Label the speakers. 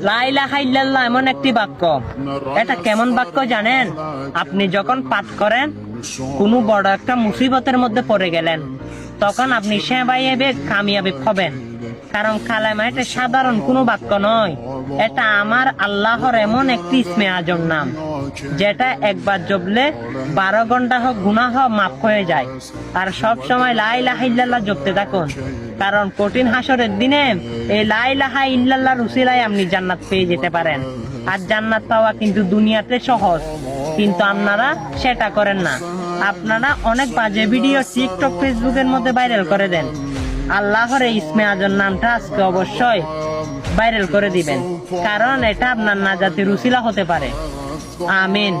Speaker 1: লা ইলাহা ইল্লাল্লাহ এমন একটি বাক্য, এটা কেমন বাক্য জানেন? আপনি যখন পাঠ করেন, কোনো বড় একটা মুসিবতের মধ্যে পড়ে গেলেন, তখন আপনি সেবাইবে কামিয়াবি হবেন। কারণ কালেমা এটা সাধারণ কোনো বাক্য নয়, এটা আমার আল্লাহর এমন একটি ইসমে আজম নাম, যেটা একবার জপলে 12 ঘন্টা হোক গুনাহ মাফ হয়ে যায়। আর সব সময় লা ইলাহা ইল্লাল্লাহ জপতে থাকুন, কারণ কঠিন হাসরের দিনে এই লা ইলাহা ইল্লাল্লাহর উসিলায় আপনি জান্নাত পেয়ে যেতে পারেন। আর জান্নাত পাওয়া কিন্তু দুনিয়াতে সহজ, কিন্তু আপনারা সেটা করেন না। আপনারা অনেক বাজে ভিডিও টিকটক ফেসবুকের মধ্যে ভাইরাল করে দেন। আল্লাহর এই ইসমে আজম নামটা আজকে অবশ্যই ভাইরাল করে দিবেন, কারণ এটা আপনার নাজাতের উসিলা হতে পারে। আমিন।